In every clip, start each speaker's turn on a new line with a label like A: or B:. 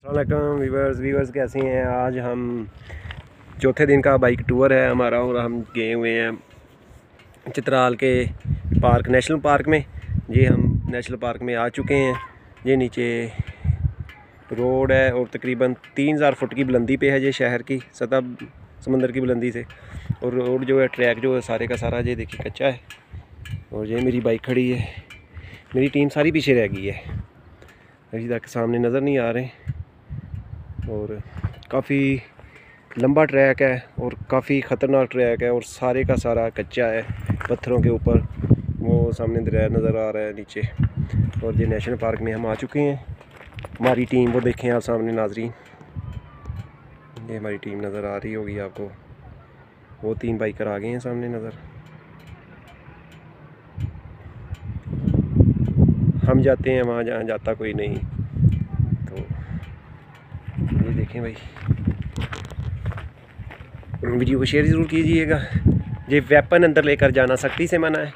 A: अस्सलाम वीवर्स कैसे हैं। आज हम चौथे दिन का बाइक टूर है हमारा और हम गए हुए हैं चित्राल के पार्क नेशनल पार्क में। ये हम नेशनल पार्क में आ चुके हैं। ये नीचे रोड है और तकरीबन 3000 फुट की बुलंदी पे है ये शहर की सतह समंदर की बुलंदी से। और रोड जो है ट्रैक जो है सारे का सारा ये देखिए कच्चा है। और ये मेरी बाइक खड़ी है, मेरी टीम सारी पीछे रह गई है, अभी तक सामने नज़र नहीं आ रहे। और काफ़ी लंबा ट्रैक है और काफ़ी ख़तरनाक ट्रैक है और सारे का सारा कच्चा है पत्थरों के ऊपर। वो सामने दरिया नज़र आ रहा है नीचे। और ये नेशनल पार्क में हम आ चुके हैं। हमारी टीम वो देखें आप सामने नाजरीन, ये हमारी टीम नज़र आ रही होगी आपको। वो 3 बाइकर आ गए हैं सामने नज़र। हम जाते हैं वहाँ जहाँ जाता कोई नहीं। तो ये देखें भाई, वीडियो को शेयर ज़रूर कीजिएगा। ये वेपन अंदर लेकर जाना सख्ती से मना है।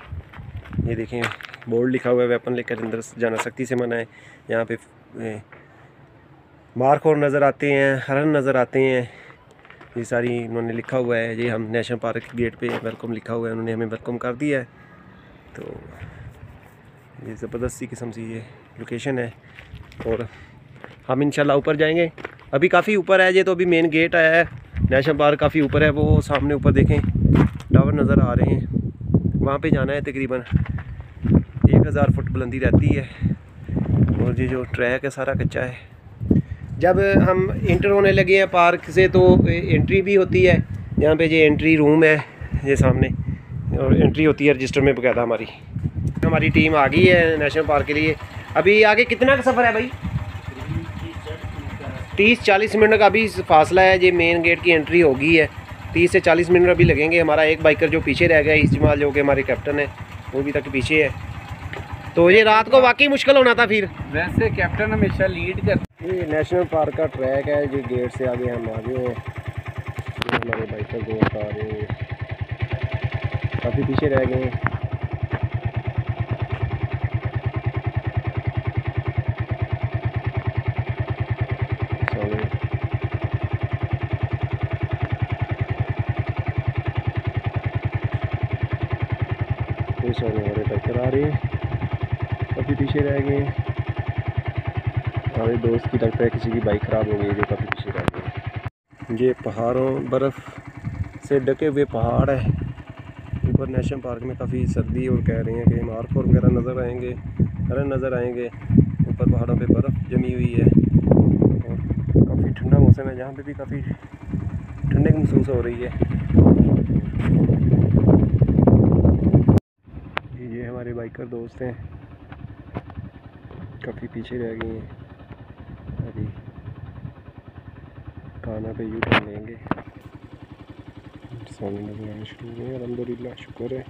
A: ये देखें बोर्ड लिखा हुआ है वेपन लेकर अंदर जाना सख्ती से मना है। यहाँ पे मारखोर नज़र आते हैं, हरन नज़र आते हैं, ये सारी इन्होंने लिखा हुआ है। ये हम नेशनल पार्क के गेट पे वेलकम लिखा हुआ है, उन्होंने हमें वेलकम कर दिया है। तो ये ज़बरदस्ती किस्म से ये लोकेशन है और हम इंशाल्लाह ऊपर जाएंगे। अभी काफ़ी ऊपर है ये, तो अभी मेन गेट आया है। नेशनल पार्क काफ़ी ऊपर है, वो सामने ऊपर देखें टावर नज़र आ रहे हैं, वहाँ पे जाना है। तकरीबन 1000 फुट बुलंदी रहती है और ये जो ट्रैक है सारा कच्चा है। जब हम इंटर होने लगे हैं पार्क से तो एंट्री भी होती है। यहाँ पे ये एंट्री रूम है ये सामने, और एंट्री होती है रजिस्टर में बकायदा। हमारी टीम आ गई है नेशनल पार्क के लिए। अभी आगे कितना का सफ़र है भाई? 30-40 मिनट का अभी फासला है। ये मेन गेट की एंट्री होगी है, 30 से 40 मिनट अभी लगेंगे। हमारा एक बाइकर जो पीछे रह गया इस्तेमाल, जो कि हमारे कैप्टन है, वो भी तक पीछे है। तो ये रात को वाकई मुश्किल होना था। फिर
B: वैसे कैप्टन हमेशा लीड कर।
A: ये नेशनल पार्क का ट्रैक है, जो गेट से आगे हम आगे हैं। हमारे बाइकर दोस्त आ रहे हैं, काफ़ी पीछे रह गए हैं। सारे हमारे बाइकर आ रहे हैं, काफ़ी पीछे रह गए हैं। हमारे दोस्त की लगता है किसी की बाइक ख़राब हो गई है, जो काफ़ी पीछे रह गए। ये पहाड़ों बर्फ़ से ढके हुए पहाड़ है ऊपर नेशनल पार्क में। काफ़ी सर्दी और कह रहे हैं कि मारखोर वगैरह नज़र आएंगे, हरन नज़र आएंगे। ऊपर पहाड़ों पे बर्फ़ जमी हुई है और काफ़ी ठंडा मौसम है, जहाँ पे भी काफ़ी ठंडक महसूस हो रही है। ये हमारे बाइकर दोस्त हैं, काफ़ी पीछे रह गए हैं। अभी खाना पे यू टर्न लेंगे, सामने नजर आना शुरू हुए। अल्हम्दुलिल्लाह शुक्र है।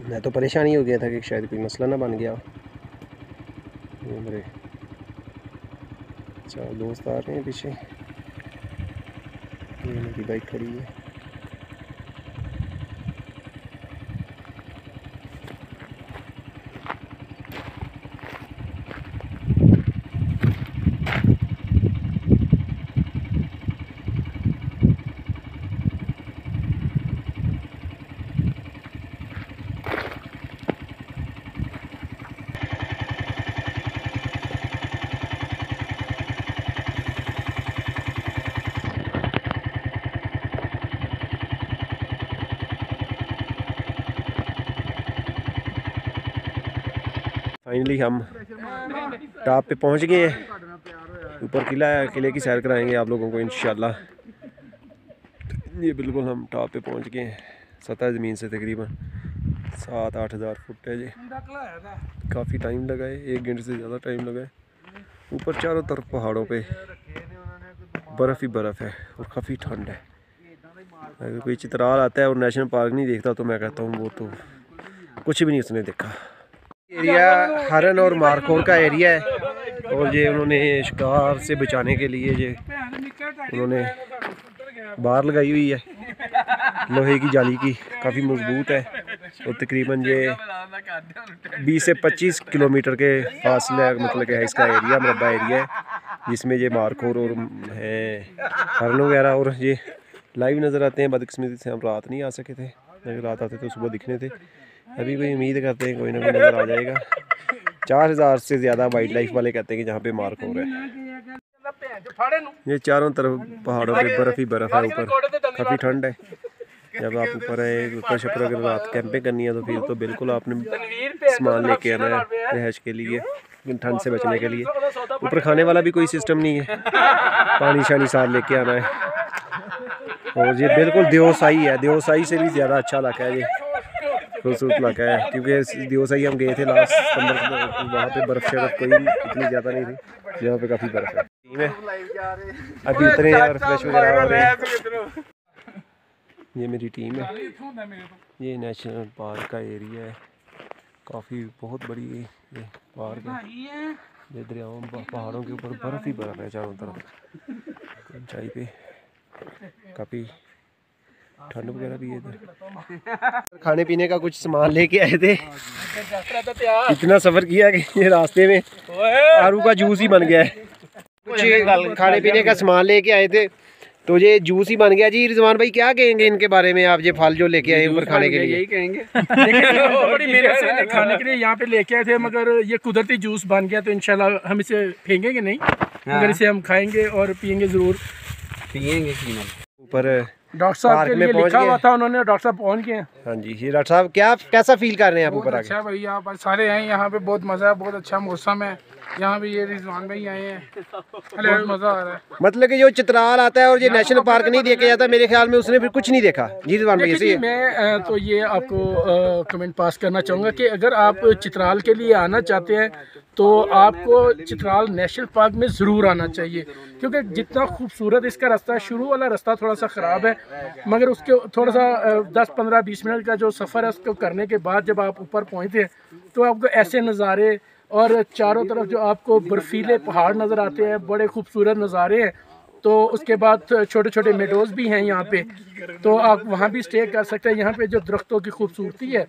A: मैं तो परेशान ही हो गया था कि शायद कोई मसला ना बन गया। ये मेरे 4 दोस्त आ रहे हैं पीछे, ये मेरी बाइक खड़ी है। फाइनली हम टॉप पे पहुंच गए हैं। ऊपर किला है, किले की सैर कराएंगे आप लोगों को इंशाल्लाह। ये बिल्कुल हम टॉप पे पहुंच गए हैं। सतह ज़मीन से तकरीबन 7-8 हज़ार फुट है। ये काफ़ी टाइम लगा है, 1 घंटे से ज़्यादा टाइम लगा है। ऊपर चारों तरफ पहाड़ों पे बर्फ़ ही बर्फ़ है और काफ़ी ठंड है। अगर कोई चित्राल आता है और नेशनल पार्क नहीं देखता तो मैं कहता हूँ वो तो कुछ भी नहीं उसने देखा। एरिया हरन और मारखोर का एरिया है और ये उन्होंने शिकार से बचाने के लिए ये उन्होंने बार लगाई हुई है लोहे की जाली की, काफ़ी मजबूत है। और तकरीबन ये 20 से 25 किलोमीटर के फासले मतलब कि है इसका एरिया, मुरब्बा एरिया है, जिसमें ये मारखोर और हैं हरन वगैरह। और ये लाइव नज़र आते हैं। बदकिस्मती से हम रात नहीं आ सके थे, अगर रात आते तो सुबह दिखने थे। अभी कोई उम्मीद करते हैं कोई ना कोई नज़र आ जाएगा। 4000 से ज़्यादा वाइल्ड लाइफ वाले कहते हैं कि जहाँ पे मारखोर है। ये चारों तरफ पहाड़ों पे बर्फ़ ही बर्फ़ है, ऊपर काफ़ी ठंड है। जब आप ऊपर आए, ऊपर छपर अगर रात कैंपिंग करनी है तो फिर तो बिल्कुल आपने सामान लेके आना है रिहाइश के लिए, ठंड से बचने के लिए। ऊपर खाने वाला भी कोई सिस्टम नहीं है, पानी शानी साथ लेके आना है। और ये बिल्कुल देवसाई है, देवसाई से भी ज़्यादा अच्छा इलाका है ये, खूबसूरत इलाका है। क्योंकि देवसाई हम गए थे लास्ट सितंबर, वहाँ पे बर्फ़ शर्फ कोई इतनी ज़्यादा नहीं थी, यहाँ पे काफ़ी बर्फ़ है। अभी उतरे यार, फ्रेश वगैरह हो रहे हैं। ये मेरी टीम है। ये नेशनल पार्क का एरिया है, काफ़ी बहुत बड़ी ये पार्क है। ये दरियाओं पहाड़ों के ऊपर बर्फ़ ही बर्फ़ है चारों तरफ। ऊंचाई पे काफ़ी ठंड वगैरह भी है इधर। खाने पीने का कुछ सामान लेके आए थे, इतना सफ़र किया कि ये रास्ते में आड़ू का जूस ही बन गया है। कुछ खाने पीने का सामान लेके आए थे तो ये जूस ही बन गया। जी रिजवान भाई क्या कहेंगे इनके बारे में, आप ये फल जो लेके आए ऊपर खाने के लिए?
B: यही कहेंगे
C: बड़ी मेहनत से खाने के लिए यहाँ पे लेके आए थे, मगर ये कुदरती जूस बन गया तो इंशाल्लाह हम इसे फेंकेंगे नहीं, मगर इसे हम खाएंगे और पियेंगे ज़रूर,
B: पियेंगे।
A: ऊपर
C: डॉक्टर साहब के लिए लिखा हुआ था उन्होंने, डॉक्टर साहब पहुँच गए हैं।
A: हाँ जी, ये डॉक्टर साहब क्या कैसा फील कर रहे हैं आप ऊपर आके?
C: अच्छा भाई, आप सारे आए यहाँ पे, बहुत मज़ा है, बहुत अच्छा मौसम है यहाँ पे। ये रिजवान भाई आए हैं, बहुत मज़ा आ रहा है।
A: मतलब कि जो चित्राल आता है और ये नेशनल पार्क नहीं देखा जाता, मेरे ख्याल में उसने फिर कुछ नहीं देखा। जी रिजवान भाई ऐसे ही है।
C: मैं तो ये आपको कमेंट पास करना चाहूँगा कि अगर आप चित्राल के लिए आना चाहते हैं तो आपको चित्राल नेशनल पार्क में ज़रूर आना चाहिए, क्योंकि जितना खूबसूरत इसका रास्ता है, शुरू वाला रास्ता थोड़ा सा ख़राब है, मगर उसके थोड़ा सा 10-15-20 मिनट का जो सफ़र है उसको करने के बाद जब आप ऊपर पहुँचते हैं तो आपको ऐसे नज़ारे और चारों तरफ जो आपको बर्फीले पहाड़ नज़र आते हैं, बड़े खूबसूरत नज़ारे हैं। तो उसके बाद छोटे छोटे मेडोज़ भी हैं यहाँ पे, तो आप वहाँ भी स्टे कर सकते हैं। यहाँ पे जो दरख्तों की खूबसूरती है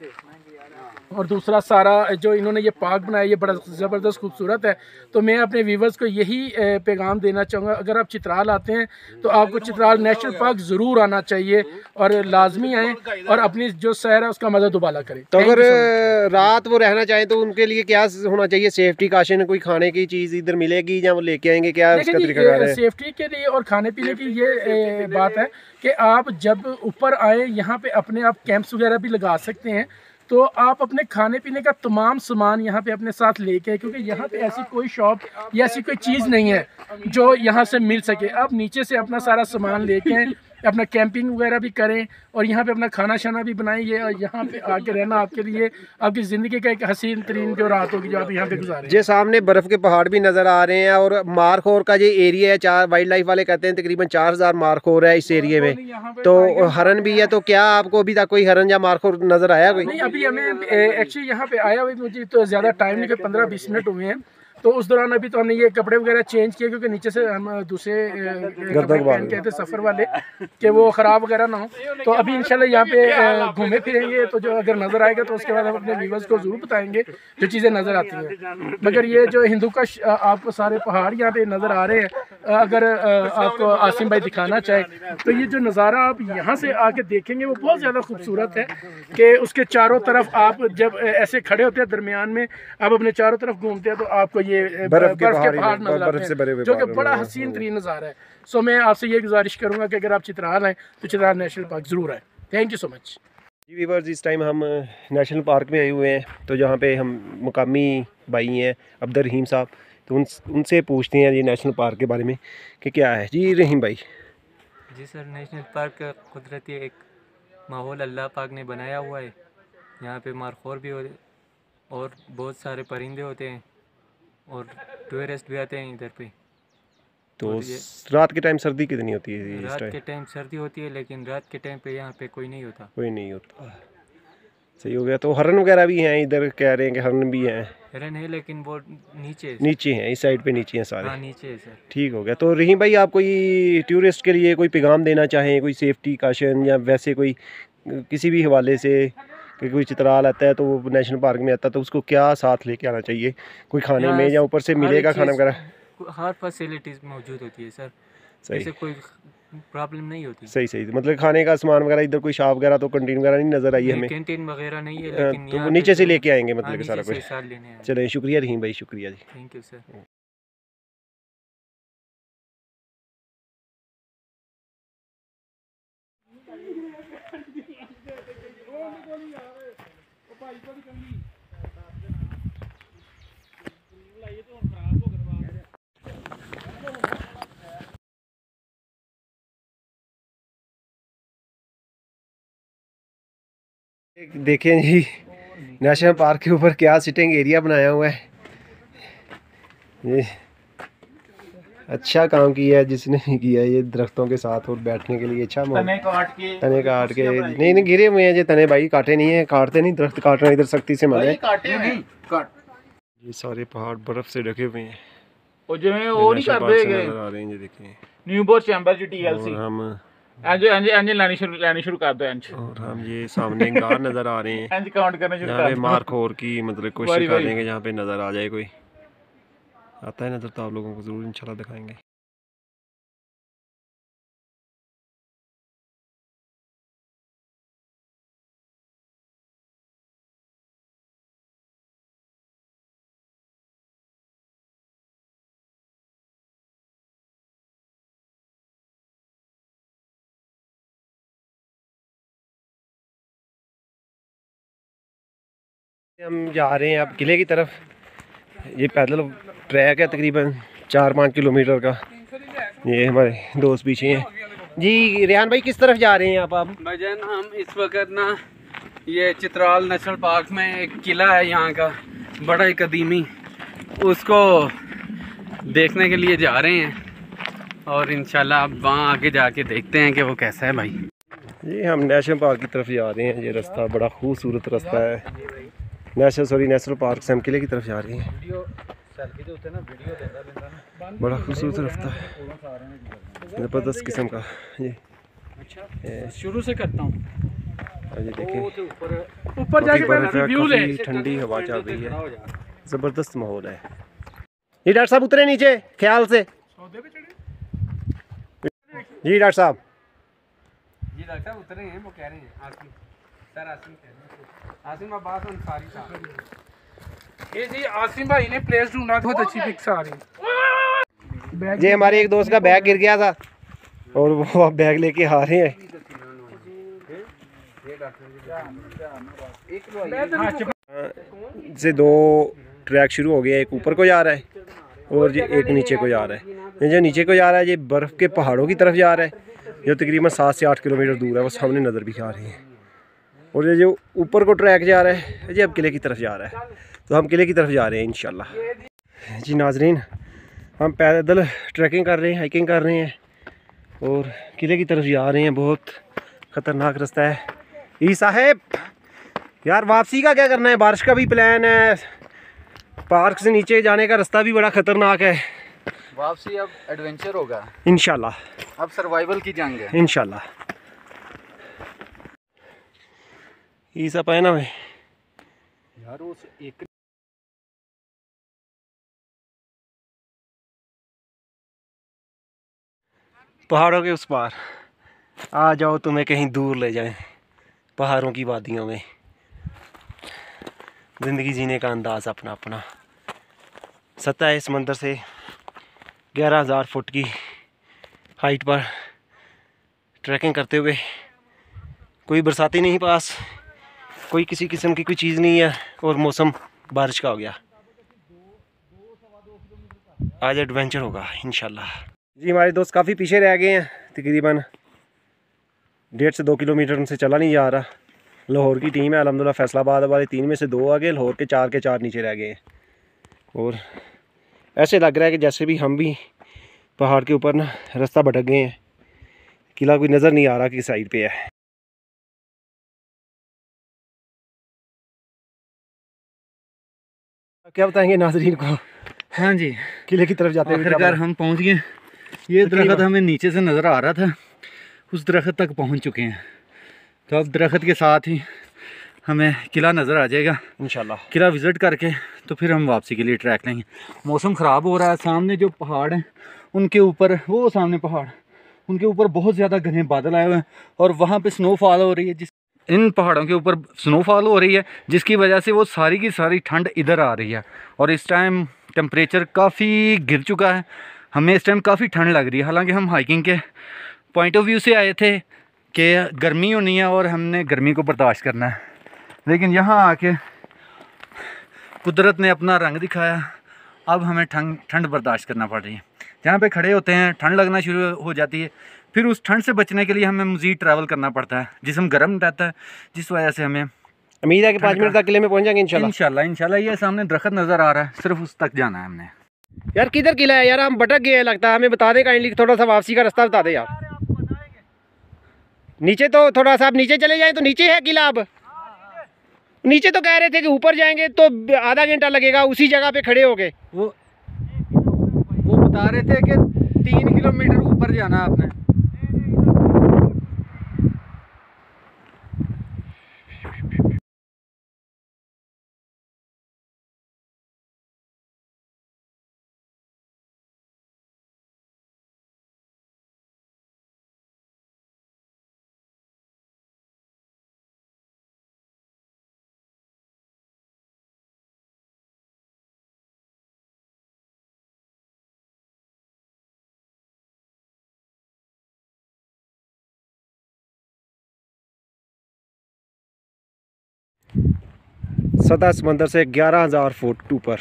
C: और दूसरा सारा जो इन्होंने ये पार्क बनाया, ये बड़ा ज़बरदस्त खूबसूरत है। तो मैं अपने व्यूवर्स को यही पैगाम देना चाहूँगा, अगर आप चित्राल आते हैं तो आपको चित्राल नेशनल पार्क ज़रूर आना चाहिए और लाजमी आएँ और अपनी जो सैर है उसका मज़ा दुबाला करें।
A: तो अगर रात वो रहना चाहें तो उनके लिए क्या होना चाहिए? सेफ्टी काशन, कोई खाने की चीज़ इधर मिलेगी या वो लेके आएंगे, क्या उसका तरीका है?
C: सेफ्टी के लिए और खाने पीने की ये बात है कि आप जब ऊपर आए यहाँ पे अपने आप कैंप्स वगैरह भी लगा सकते हैं, तो आप अपने खाने पीने का तमाम सामान यहाँ पे अपने साथ लेके, क्योंकि यहाँ पे ऐसी कोई शॉप या ऐसी कोई चीज़ नहीं है जो यहाँ से मिल सके। आप नीचे से अपना सारा सामान लेके अपना कैंपिंग वगैरह भी करें और यहाँ पे अपना खाना शाना भी बनाइए, और यहाँ पे आके रहना आपके लिए आपकी ज़िंदगी का एक हसीन तरीन जो रात होगी जो आप यहाँ पे गुजारें।
A: जे सामने बर्फ़ के पहाड़ भी नज़र आ रहे हैं और मारखोर का जो एरिया है, 4 वाइल्ड लाइफ वाले कहते हैं तकरीबन 4000 मारखोर है इस एरिए में, तो हरन भी है। तो क्या आपको अभी तक कोई हरन या मारखोर नज़र आया कोई?
C: नहीं, अभी हमें एक्चुअली यहाँ पे आया हुआ मुझे तो ज़्यादा टाइम नहीं, 15-20 मिनट हुए हैं, तो उस दौरान अभी तो हमने ये कपड़े वगैरह चेंज किए, क्योंकि नीचे से हम दूसरे कपड़े पहन के थे सफ़र वाले कि वो ख़राब वगैरह ना हो। तो अभी इंशाल्लाह यहाँ पे घूमे फिरेंगे, तो जो अगर नज़र आएगा तो उसके बाद हम अपने व्यूवर्स को ज़रूर बताएंगे जो चीज़ें नज़र आती हैं। मगर ये जो हिंदू का आपको सारे पहाड़ यहाँ पे नज़र आ रहे हैं, अगर आपको आसिम भाई दिखाना चाहे तो ये जो नज़ारा आप यहाँ से आके देखेंगे वो बहुत ज़्यादा खूबसूरत है कि उसके चारों तरफ आप जब ऐसे खड़े होते हैं दरमियान में, आप अपने चारों तरफ घूमते हैं तो आपको ये बर्फ के पहाड़ नजर आते हैं, जो कि बड़ा हसीन तरीन नज़ारा है। सो मैं आपसे ये गुजारिश करूँगा कि अगर आप चित्राल आएँ तो चित्राल नेशनल पार्क ज़रूर आएँ। Thank you so much.
A: जी व्यूअर्स, इस टाइम हम नेशनल पार्क में आए हुए हैं, तो जहाँ पे हम मुकामी भाई हैं अब्दुल रहीम साहब, तो उनसे पूछते हैं ये नेशनल पार्क के बारे में कि क्या है। जी रहीम भाई।
D: जी सर, नेशनल पार्क का कुदरती एक माहौल अल्लाह पाक ने बनाया हुआ है। यहाँ पे मारखोर भी होते और बहुत सारे परिंदे होते हैं और टूरिस्ट भी आते हैं इधर पे।
A: तो रात के टाइम सर्दी कितनी होती है?
D: रात के टाइम सर्दी होती है, लेकिन रात के टाइम पे यहाँ पे कोई नहीं होता।
A: कोई नहीं होता, सही हो गया। तो हरन वगैरह भी हैं इधर, कह रहे हैं कि हरन भी हैं?
D: हरन है लेकिन वो
A: नीचे हैं, इस साइड पे नीचे हैं सारे।
D: हाँ नीचे है सर।
A: ठीक हो गया। तो रहीम भाई, आप कोई टूरिस्ट के लिए कोई पैगाम देना चाहें, कोई सेफ्टी काशन या वैसे कोई किसी भी हवाले से कि कोई चित्राल आता है तो वो नेशनल पार्क में आता है तो उसको क्या साथ लेके आना चाहिए, कोई खाने में या ऊपर से मिलेगा खाना वगैरह?
D: हर फैसिलिटीज़ मौजूद होती है सर,
A: सही,
D: ऐसे कोई प्रॉब्लम नहीं होती।
A: सही सही, मतलब खाने का सामान वगैरह इधर कोई शॉप वगैरह तो कैंटीन वगैरह नहीं नज़र आई हमें?
D: कैंटीन वगैरह नहीं है, लेकिन
A: तो
D: यहाँ
A: वो
D: पे
A: नीचे से
D: जो-
A: लेके आएंगे
D: हाँ,
A: मतलब कि
D: नीचे
A: सारा
D: से
A: कुछ?
D: साथ लेने आए।
A: चलें, शुक्रिया रहीम भाई, शुक्रिया जी।
D: Thank you sir.
A: देखें जी, नेशनल पार्क के ऊपर क्या सिटिंग एरिया बनाया हुआ है। ये अच्छा काम किया है जिसने भी किया है, ये दरख्तों के साथ और बैठने के लिए अच्छा
B: तने काट के
A: नहीं नहीं गिरे हुए हैं जी तने भाई, काटे नहीं है, काटते नहीं, दरख्त काटना इधर सख्ती से मना है।
B: काटे नहीं काट
A: ये सारे पहाड़ बर्फ से ढके हुए हैं
B: ਉਹ ਜਿਵੇਂ ਉਹ ਨਹੀਂ ਕਰਦੇ ਹੈਗੇ
A: नजर आ रहे हैं, ये देखें।
B: ਨਿਊਬੋਰ ਚੈਂਬਰ ਚ
A: और
B: TLC
A: हम
B: ਇੰਜ ਲੈਣੀ ਸ਼ੁਰੂ ਕਰ ਦੋ ਇੰਜ
A: ये सामने गार नजर आ रहे हैं,
B: ਇੰਜ काउंट करना शुरू
A: यहाँ
B: कर
A: पे
B: दो
A: मार्क और की मतलब कोशिश
B: वारी
A: कर
B: वारी।
A: रहे हैं कि जहाँ पे नज़र आ जाए कोई आता है नज़र तो आप लोगों को ज़रूर इंशाल्लाह दिखाएंगे। हम जा रहे हैं अब किले की तरफ। ये पैदल ट्रैक है तकरीबन 4-5 किलोमीटर का। ये हमारे दोस्त पीछे हैं जी। रेहान भाई किस तरफ जा रहे हैं आप?
B: भाईजान हम इस वक्त ना ये चित्राल नेशनल पार्क में एक किला है यहाँ का बड़ा ही कदीमी, उसको देखने के लिए जा रहे हैं और इंशाल्लाह अब वहाँ आगे जाके देखते हैं कि वो कैसा है भाई।
A: ये हम नेशनल पार्क की तरफ जा रहे हैं। ये रास्ता बड़ा खूबसूरत रास्ता है। नेशनल पार्क से हम किले की तरफ जा रहे हैं। बड़ा खूबसूरत रास्ता है, ज़बरदस्त किस्म का। ये
C: शुरू से करता हूँ।
A: ये देखें,
C: ऊपर जाके
A: काफ़ी
C: व्यू ले।
A: ठंडी हवा चल रही है, ज़बरदस्त माहौल है। ये डॉक्टर साहब उतरे नीचे ख्याल से जी। डॉक्टर साहब
B: जी डॉक्टर साहब उतरे हैं, वो कह रहे हैं आसिम सर, आसिम कह रहे हैं, आसिम अब्बास अंसारी साहब।
C: ये जी आसिम भाई ने प्लेस ढूंढा, बहुत अच्छी पिक्स आ रही।
A: ये हमारे एक दोस्त का बैग गिर गया था और वो अब बैग लेके आ रहे हैं। से 2 ट्रैक शुरू हो गया, एक ऊपर को जा रहा है और ये एक नीचे को जा रहा है। ये जो नीचे को जा रहा है ये बर्फ़ के पहाड़ों की तरफ जा रहा है, जो तकरीबन 7 से 8 किलोमीटर दूर है, वो सामने नज़र भी आ रही है। और ये जो ऊपर को ट्रैक जा रहा है ये अब किले की तरफ जा रहा है, तो हम किले की तरफ जा रहे हैं इंशाल्लाह। जी नाजरीन, हम पैदल ट्रैकिंग कर रहे हैं, हाइकिंग कर रहे हैं और किले की तरफ जा रहे हैं। बहुत ख़तरनाक रास्ता है। ई साहब यार वापसी का क्या करना है? बारिश का भी प्लान है, पार्क से नीचे जाने का रास्ता भी बड़ा ख़तरनाक है।
B: वापसी अब एडवेंचर होगा
A: इंशाल्लाह,
B: अब सर्वाइवल की जंग है
A: इंशाल्लाह। ई सब है ना भाई
B: यार। उस एक
A: पहाड़ों के उस पार आ जाओ, तुम्हें कहीं दूर ले जाएं, पहाड़ों की वादियों में। ज़िंदगी जीने का अंदाज़ अपना अपना। सतह समंदर से 11,000 फुट की हाइट पर ट्रैकिंग करते हुए, कोई बरसाती नहीं पास, कोई किसी किस्म की कोई चीज़ नहीं है और मौसम बारिश का हो गया। आज एडवेंचर होगा इंशाल्लाह। जी हमारे दोस्त काफ़ी पीछे रह गए हैं, तकरीबन 1.5 से 2 किलोमीटर उनसे चला नहीं जा रहा। लाहौर की टीम है अल्हम्दुलिल्लाह, फैसलाबाद वाले 3 में से 2 आगे, लाहौर के 4 नीचे रह गए हैं। और ऐसे लग रहा है कि जैसे भी हम भी पहाड़ के ऊपर ना रास्ता भटक गए हैं। किला कोई नज़र नहीं आ रहा किस साइड पे है। क्या बताएंगे नाजरीन को?
B: हाँ जी,
A: किले की तरफ जाते हुए
B: आखिरकार हम पहुंच गए। ये दरख्त हमें नीचे से नज़र आ रहा था, उस दरख्त तक पहुंच चुके हैं। तो अब दरख्त के साथ ही
E: हमें किला नज़र आ जाएगा
A: इंशाल्लाह।
E: किला विज़िट करके तो फिर हम वापसी के लिए ट्रैक लेंगे। मौसम ख़राब हो रहा है, सामने जो पहाड़ हैं उनके ऊपर, वो सामने पहाड़, उनके ऊपर बहुत ज़्यादा घने बादल आए हुए हैं और वहाँ पे स्नोफॉल हो रही है। इन पहाड़ों के ऊपर स्नोफॉल हो रही है जिसकी वजह से वो सारी की सारी ठंड इधर आ रही है और इस टाइम टेम्परेचर काफ़ी गिर चुका है। हमें इस टाइम काफ़ी ठंड लग रही है। हालांकि हम हाइकिंग के पॉइंट ऑफ व्यू से आए थे कि गर्मी होनी है और हमने गर्मी को बर्दाश्त करना है, लेकिन यहाँ आके कुदरत ने अपना रंग दिखाया। अब हमें ठंड बर्दाश्त करना पड़ रही है। जहाँ पे खड़े होते हैं ठंड लगना शुरू हो जाती है, फिर उस ठंड से बचने के लिए हमें मज़ीद ट्रैवल करना पड़ता है, जिस्म गर्म रहता है, जिस वजह से हमें
A: उम्मीद है कि 5 मिनट तक किले में पहुंच जाएंगे
E: इंशाल्लाह। ये सामने दरख्त नज़र आ रहा है, सिर्फ उस तक जाना है हमने।
A: यार किधर किला है यार, हम भटक गए हैं लगता है, हमें बता दे काइंडली, थोड़ा सा वापसी का रास्ता बता दे यार। नीचे तो थोड़ा सा आप नीचे चले जाएं तो नीचे है किला। अब नीचे तो कह रहे थे कि ऊपर जाएंगे तो आधा घंटा लगेगा उसी जगह पे खड़े हो गए।
E: वो बता रहे थे कि 3 किलोमीटर ऊपर जाना है आपने।
A: सतह समंदर से 11,000 फुट ऊपर,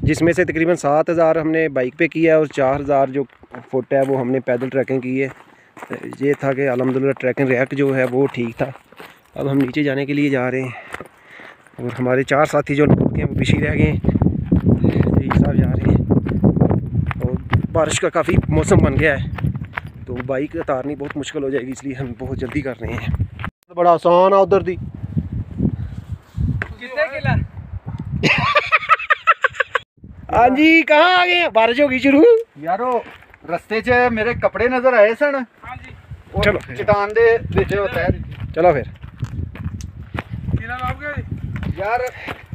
A: जिसमें से तकरीबन 7,000 हमने बाइक पे किया है और 4,000 जो फुट है वो हमने पैदल ट्रैकिंग की है। ये था कि अल्हम्दुलिल्लाह ट्रैकिंग रैक जो है वो ठीक था। अब हम नीचे जाने के लिए जा रहे हैं और हमारे 4 साथी जो लौट के हैं वो पीछे रह गए हैं। यही साहब जा रहे हैं और बारिश का काफ़ी मौसम बन गया है तो बाइक उतारनी बहुत मुश्किल हो जाएगी, इसलिए हम बहुत जल्दी कर रहे हैं। बड़ा आसान है उधर दी हाँ जी, कहाँ आ गए? बारिश होगी शुरू
E: यारो, रस्ते च मेरे कपड़े नजर आए सन।
A: चलो
E: चट्टान दे विच होता है।
A: चलो फिर
E: यार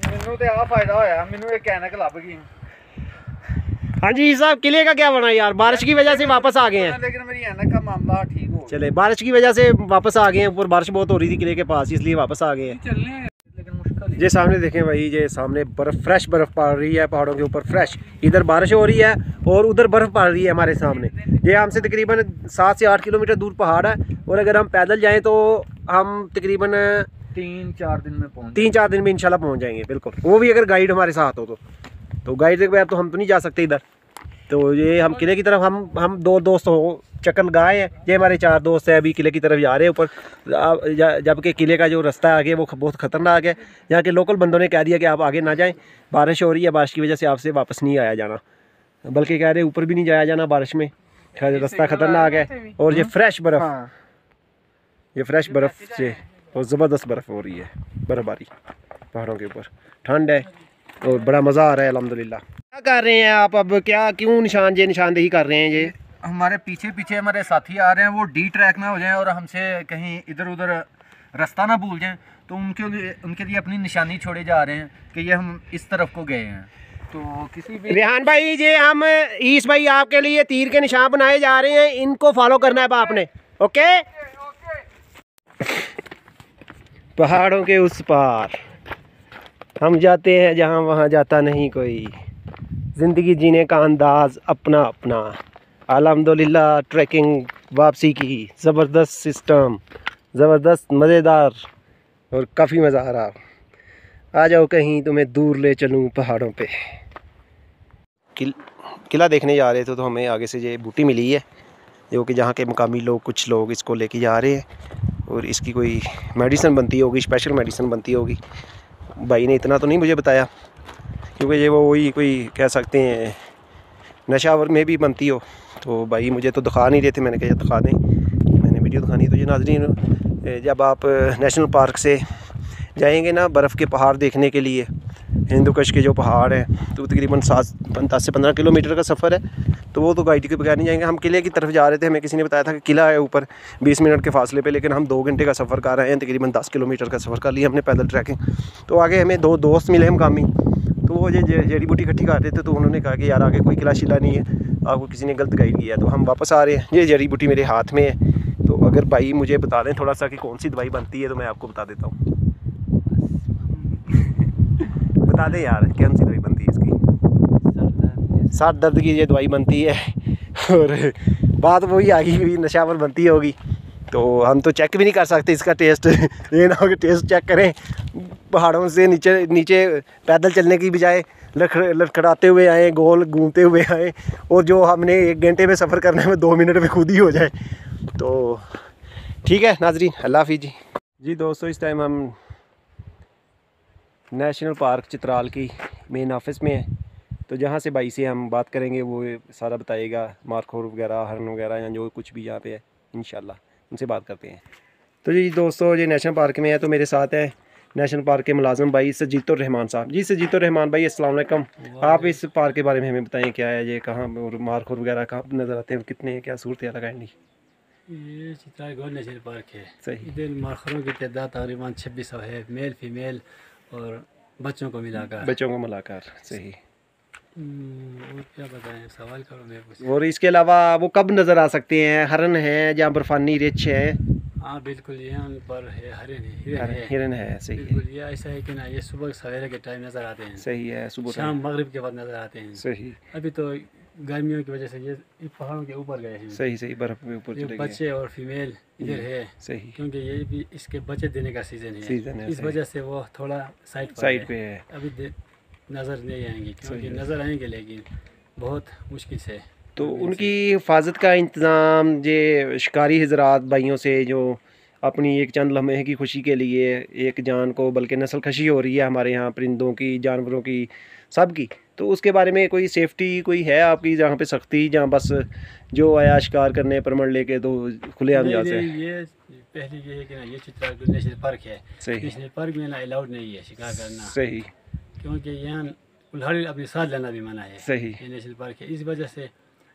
E: मैनू ते आ फायदा होया, मैनू एक ऐनक लभ गई।
A: हाँ जी साहब, किले का क्या बना यार? बारिश की वजह से वापस आ गए हैं,
E: लेकिन मेरी ऐनक का मामला ठीक हो।
A: चले, बारिश की वजह से वापस आ गए हैं। ऊपर बारिश बहुत हो रही थी किले के पास, इसलिए वापस आ गए हैं। ये सामने देखें भाई, ये सामने बर्फ़, फ्रेश बर्फ़ पड़ रही है पहाड़ों के ऊपर, फ्रेश। इधर बारिश हो रही है और उधर बर्फ़ पड़ रही है हमारे सामने। ये हमसे तकरीबन 7 से 8 किलोमीटर दूर पहाड़ है और अगर हम पैदल जाएं तो हम तकरीबन
E: 3-4 दिन में पहुँच
A: 3-4 दिन में इंशाल्लाह पहुंच जाएंगे, बिल्कुल। वो भी अगर गाइड हमारे साथ हो तो गाइड के बगैर तो हम तो नहीं जा सकते इधर। तो ये हम किले की तरफ हम 2 दोस्त हो चक्कर लगाए हैं। ये हमारे 4 दोस्त हैं, अभी किले की तरफ जा रहे हैं ऊपर, जबकि किले का जो रास्ता है आगे वो बहुत ख़तरनाक है। यहाँ के लोकल बंदों ने कह दिया कि आप आगे ना जाएं, बारिश हो रही है, बारिश की वजह से आपसे वापस नहीं आया जाना, बल्कि कह रहे ऊपर भी नहीं जाया जाना बारिश में, रास्ता ख़तरनाक है। और ये फ्रेश बर्फ़, ये फ्रेश बर्फ़ से और ज़बरदस्त बर्फ़ हो रही है, बर्फ़बारी पहाड़ों के ऊपर, ठंड है और बड़ा मज़ा आ रहा है अल्हम्दुलिल्लाह। क्या कर रहे हैं आप अब? क्या क्यों निशानदेही कर रहे हैं? ये
E: हमारे पीछे हमारे साथी आ रहे हैं, वो डी ट्रैक में हो जाएं और हमसे कहीं इधर उधर रास्ता ना भूल जाएं, तो उनके लिए अपनी निशानी छोड़े जा रहे हैं कि ये हम इस तरफ को गए हैं। तो किसी भी
A: रेहान भाई, ये हम ईस भाई आपके लिए तीर के निशान बनाए जा रहे हैं, इनको फॉलो करना है आपने, ओके? पहाड़ों के उस पार हम जाते हैं जहाँ वहाँ जाता नहीं कोई, ज़िंदगी जीने का अंदाज़ अपना अपना। अल्हम्दुलिल्लाह ट्रैकिंग वापसी की ज़बरदस्त सिस्टम, ज़बरदस्त मज़ेदार और काफ़ी मज़ा आ रहा। आ जाओ कहीं तुम्हें दूर ले चलूँ पहाड़ों पे। किला देखने जा रहे थे तो हमें आगे से ये बूटी मिली है जो कि जहाँ के मुकामी लोग, कुछ लोग इसको लेके जा रहे हैं और इसकी कोई मेडिसिन बनती होगी, स्पेशल मेडिसिन बनती होगी। भाई ने इतना तो नहीं मुझे बताया क्योंकि ये वो वही कोई कह सकते हैं नशावर में भी बनती हो, तो भाई मुझे तो दिखा नहीं रहे थे। मैंने कहा दिखा दें, मैंने वीडियो दिखानी। तो ये नाज़रीन, जब आप नेशनल पार्क से जाएंगे ना बर्फ़ के पहाड़ देखने के लिए, हिंदुकुश के जो पहाड़ हैं, तो तकरीबन 10 से 15 किलोमीटर का सफ़र है। तो वो तो गाइड के बगैर नहीं जाएंगे। हम किले की तरफ जा रहे थे, हमें किसी ने बताया था कि किला है ऊपर 20 मिनट के फासले पे, लेकिन हम 2 घंटे का सफ़र कर रहे हैं, तकरीबन 10 किलोमीटर का सफ़र कर लिया हमने पैदल ट्रैकिंग। तो आगे हमें 2 दोस्त मिले हम कामी, तो वो जड़ी बूटी इकट्ठी कर रहे थे, तो उन्होंने कहा कि यार आगे कोई किला शिला नहीं है, आपको किसी ने गलत गाइड किया। तो हम वापस आ रहे हैं, ये जड़ी बूटी मेरे हाथ में है। तो अगर भाई मुझे बता दें थोड़ा सा कि कौन सी दवाई बनती है, तो मैं आपको बता देता हूँ। बता दें यार कौन सी दवाई बनती है इसकी? सर दर्द की ये दवाई बनती है। और बात वही आ गई हुई नशावर बनती होगी, तो हम तो चेक भी नहीं कर सकते इसका टेस्ट। ये ना हो कि टेस्ट चेक करें पहाड़ों से नीचे पैदल चलने की बजाय लड़खड़ाते हुए आए, गोल घूमते हुए आए, और जो हमने 1 घंटे में सफ़र करने में 2 मिनट में खुद ही हो जाए। तो ठीक है नाजरीन, अल्लाह हाफिज़ जी दोस्तों, इस टाइम हम नेशनल पार्क चित्राल की मेन ऑफिस में है। तो जहाँ से भाई से हम बात करेंगे वो सारा बताएगा, मारखोर वगैरह, हरन वगैरह या जो कुछ भी यहाँ पे है, इंशाल्लाह उनसे बात करते हैं। तो जी दोस्तों, ये नेशनल पार्क में है, तो मेरे साथ है नेशनल पार्क के मुलाजिम भाई सजीतुर रहमान साहब। जी सजीतुर रहमान भाई, अस्सलाम वालेकुम। आप इस पार्क के बारे में हमें बताएं, क्या है ये, कहाँ और मारखोर वगैरह कहाँ नज़र आते हैं, कितने क्या सूरत है लगाएंगी?
F: ये चित्राल गोल नेशनल पार्क है।
A: सही।
F: इधर मारखोरों की तादाद तकरीबन 2600 है, मेल फीमेल और बच्चों को मिलाकर।
A: सही।
F: और क्या बताएं, सवाल करो मेरे कुछ।
A: और इसके अलावा वो कब नज़र आ सकते हैं? हरन है जहाँ बर्फानी रिच है?
F: हाँ बिल्कुल, यहाँ पर है हिरन
A: हिरन है। सही है।
F: बिल्कुल, ये ऐसा है कि ना, ये सुबह सवेरे के टाइम नज़र आते हैं।
A: सही है, सुबह
F: शाम मगरिब के बाद नज़र आते हैं।
A: सही।
F: अभी तो गर्मियों की वजह से ये पहाड़ों के ऊपर गए हैं।
A: सही बर्फ में ऊपर
F: ये
A: चले गए।
F: बच्चे और फीमेल इधर है।
A: सही।
F: क्योंकि ये भी इसके बच्चे देने का सीज़न है। इस
A: सही।
F: वजह से वो थोड़ा साइड
A: पे है।
F: अभी नज़र नहीं आएंगे, क्योंकि नज़र आएंगे लेकिन बहुत मुश्किल से।
A: तो उनकी हिफाजत का इंतज़ाम ये शिकारी हजरात भाइयों से, जो अपनी एक चंद लम्हे की खुशी के लिए एक जान को, बल्कि नस्ल कशी हो रही है हमारे यहाँ परिंदों की, जानवरों की, सब की, तो उसके बारे में कोई सेफ्टी कोई है आपकी, जहाँ पे सख्ती, जहाँ बस जो आया शिकार करने परमड़ लेके तो खुलेआम जा से?
F: ये पहले ये है कि ना, ये चित्राल नेशनल पार्क है।
A: सही।
F: नेशनल पार्क में ना अलाउड नहीं है शिकार करना।
A: सही।
F: क्योंकि यहाँ कुल्हाड़ी अपने साथ लेना भी मना है।
A: सही।
F: ये नेशनल पार्क है, इस वजह से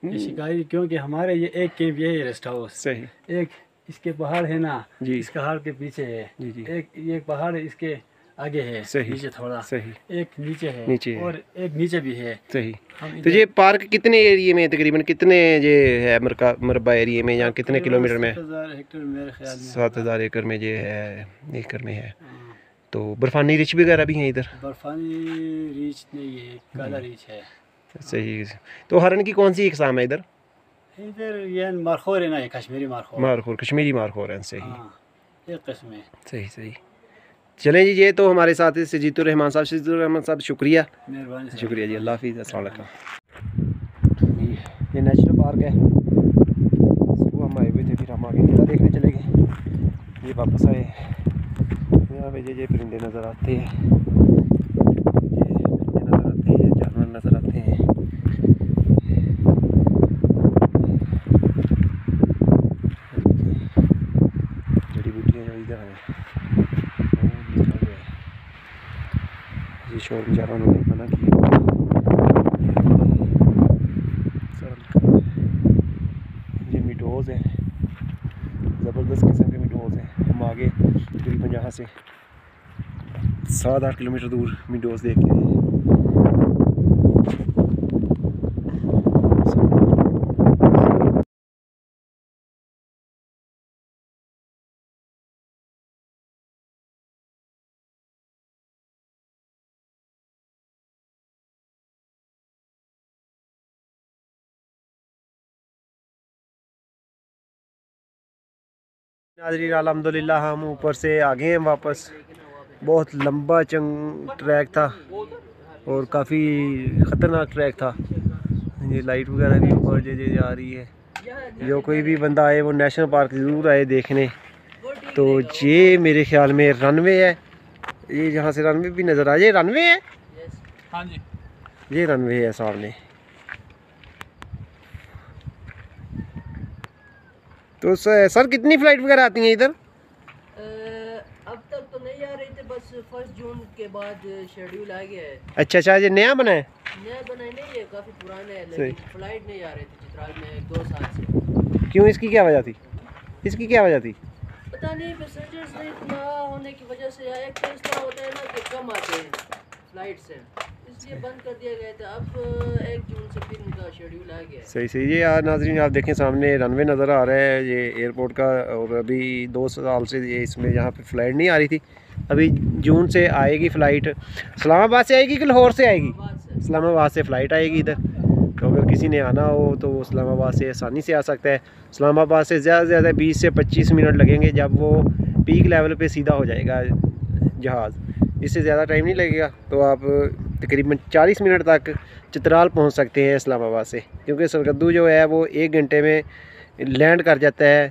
F: ये शिकारी, क्योंकि हमारे ये एक कैंप ये है रेस्ट हाउस।
A: सही।
F: एक इसके पहाड़ है ना
A: जी,
F: इस पहाड़ के पीछे है।
A: जी।
F: एक पहाड़ इसके आगे है।
A: सही।
F: नीचे थोड़ा।
A: सही।
F: एक नीचे है।
A: नीचे है।
F: और एक नीचे भी है।
A: सही।
F: हम
A: तो ये पार्क कितने एरिए में, तकरीबन कितने ये है मरबा एरिए में, या कितने किलोमीटर में?
F: 7000 हेक्टेयर मेरे ख्याल में।
A: 7000 एकड़ में ये है, एकड़ में है। तो बर्फानी रिच वगैरह भी हैं इधर?
F: बर्फानी रीच नहीं है, काला रीच है।
A: सही। तो हरन की कौन सी इकसाम है इधर?
F: इधर ये मारखोर है ना, ये कश्मीरी
A: मारखोर, कश्मीरी मारखोर है। सही।
F: एक किस्म है।
A: सही। चलें जी, ये तो हमारे साथ सजीतुर रहमान साहब, शुक्रिया।
F: मेहरबानी।
A: शुक्रिया जी, अल्लाह हाफिज़, अस्सलाम वालेकुम। ये नेशनल पार्क है। सुबह हम आए हुए थे, फिर हम आगे किला देखने चले गए, ये वापस आए। यहाँ पे ये परिंदे नज़र आते हैं, ये जानवर नज़र आते हैं। जड़ी बूटियाँ जो इधर हैं, ये शोर बेचारा उन्होंने मना किया। ये मिडोज़ हैं, ज़बरदस्त किस्म के मिडोज़ हैं। हम आगे तकरीबन यहाँ से 7-8 किलोमीटर दूर मिडोज़ देख के आए। नाज़रीन अल्हम्दुलिल्लाह हम ऊपर से आ गए हैं वापस। बहुत लंबा ट्रैक था और काफ़ी ख़तरनाक ट्रैक था। ये लाइट वगैरह भी ऊपर जा रही है। जो कोई भी बंदा आए वो नेशनल पार्क ज़रूर आए देखने। तो ये मेरे ख्याल में रनवे है, ये यहाँ से रनवे भी नज़र आ, ये रनवे है।
C: हाँ जी,
A: ये रनवे है सामने। तो सर कितनी फ़्लाइट वगैरह आती हैं इधर?
G: अब तक तो नहीं आ रही थी, बस 1 जून के बाद शेड्यूल आ गया है।
A: अच्छा, ये नया बना है?
G: नया बनाए नहीं, ये काफ़ी पुराना है,
A: सही।
G: लेकिन फ्लाइट नहीं आ रही थी चित्राल में 2 साल से।
A: क्यों, इसकी क्या वजह थी? इसकी क्या वजह थी?
G: पता नहीं, पैसेंजर्स नहीं इतना होने की वजह से, या एक तो इस तरह होता है ना कि कम आते हैं फ्लाइट से, इसलिए बंद कर दिया गया था। अब 1 जून से फिर उनका शेड्यूल आ गया है।
A: सही सही। ये यार नाज़रीन आप देखें सामने रनवे नज़र आ रहा है ये एयरपोर्ट का, और अभी 2 साल से ये इसमें यहाँ पे फ़्लाइट नहीं आ रही थी। अभी जून से आएगी फ़्लाइट। इस्लामाबाद से आएगी कि लाहौर से आएगी? इस्लामाबाद से फ़्लाइट आएगी इधर। तो अगर किसी ने आना हो तो वो इस्लामाबाद से आसानी से आ सकता है। इस्लामाबाद से ज़्यादा से ज़्यादा 20 से 25 मिनट लगेंगे, जब वो पीक लेवल पे सीधा हो जाएगा जहाज़, इससे ज़्यादा टाइम नहीं लगेगा। तो आप तकरीबन 40 मिनट तक चित्राल पहुंच सकते हैं इस्लामाबाद से, क्योंकि सरगद्दू जो है वो 1 घंटे में लैंड कर जाता है,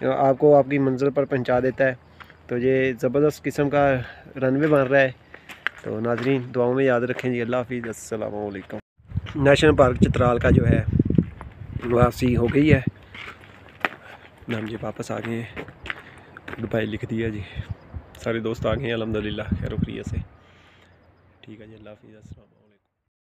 A: आपको आपकी मंजिल पर पहुंचा देता है। तो ये ज़बरदस्त किस्म का रनवे बन रहा है। तो नाज़रीन दुआओं में याद रखें जी। अल्लाह हाफ़िज़, अस्सलामु अलैकुम। नेशनल पार्क चित्राल का जो है वापसी हो गई है, हम जी वापस आ गए हैं। गुड बाय लिख दिया जी, सारे दोस्त आ गए हैं अल्हम्दुलिल्लाह खैर खैरियत से। ठीक है जी, अल्लाह हाफ़िज़, अस्सलाम।